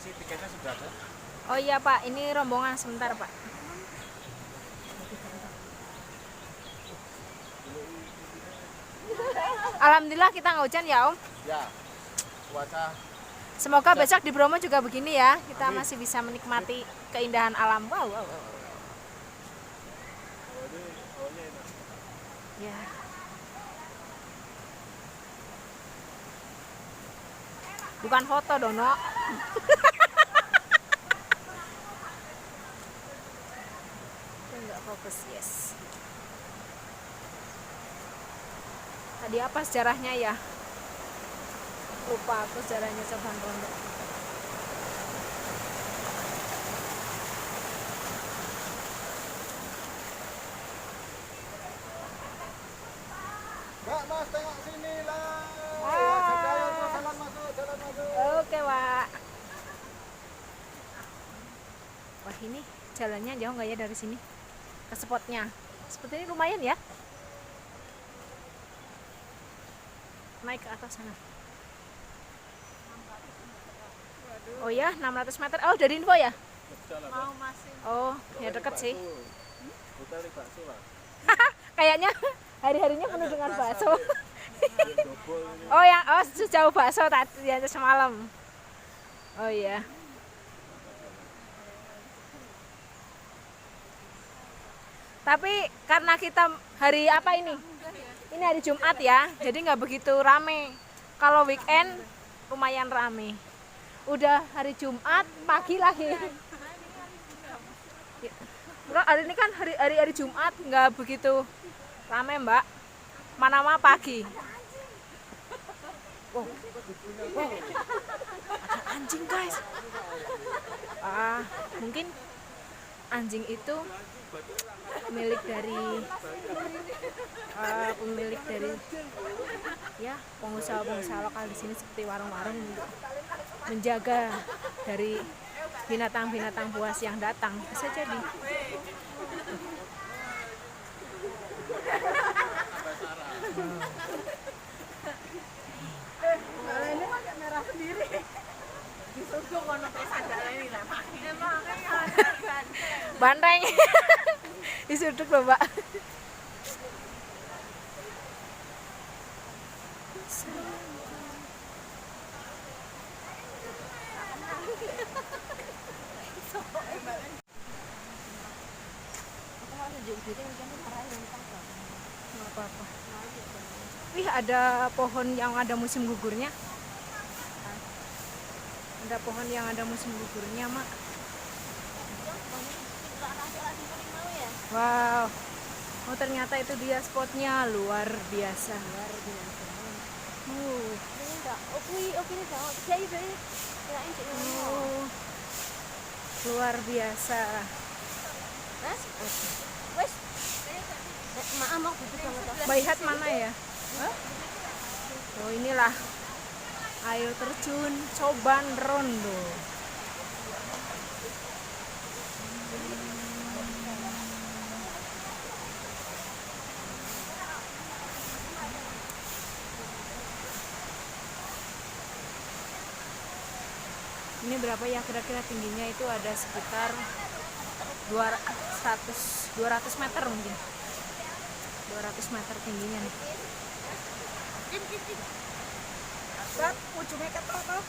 Tiketnya sudah ada. Oh iya Pak, ini rombongan sebentar Pak. Alhamdulillah kita nggak hujan ya Om. Ya, cuaca. Semoga besok di Bromo juga begini ya. Kita masih bisa menikmati keindahan alam. Wow, wow, wow. Ya. Bukan foto Dono. Enggak fokus, yes. Tadi apa sejarahnya ya? Lupa aku sejarahnya Coban Rondo. Mbak, Mas, tengok sini lah. Jalan masuk. Oke, Pak. Wah, ini jalannya jauh nggak ya dari sini ke spotnya? Seperti ini lumayan ya. Naik ke atas sana. Oh ya, 600 meter. Oh, dari info ya? Mau masih. Oh, ya deket sih. Hotel di bakso lah. Kayaknya hari-harinya penuh dengan bakso. Dobol ini. Oh, yang jauh bakso tadi ya semalam. Oh iya. Tapi karena kita hari apa ini? Ini hari Jumat ya, jadi nggak begitu rame. Kalau weekend lumayan rame. Udah hari Jumat pagi lagi. Enggak, hari ini kan hari Jumat nggak begitu rame Mbak. Mana pagi. Wow. Ada anjing guys. Mungkin anjing itu pemilik dari ya pengusaha lokal di sini seperti warung-warung untuk menjaga dari binatang-binatang buas yang datang. Bisa jadi. Ini pakai merah sendiri. Disuruh kono sandal ini lah. Banteng. Disuduk loh, Mbak. Nggak apa-apa. Wih, ada pohon yang ada musim gugurnya. Ada pohon yang ada musim gugurnya, Mak. Wow. Oh, ternyata itu dia spotnya, luar biasa. Luar biasa. Bayhat mana ya? Oh, inilah air terjun Coban Rondo. Ini berapa ya kira-kira tingginya? Itu ada sekitar 200 meter mungkin. 200 meter tingginya nih. Bang, ujungnya ketok.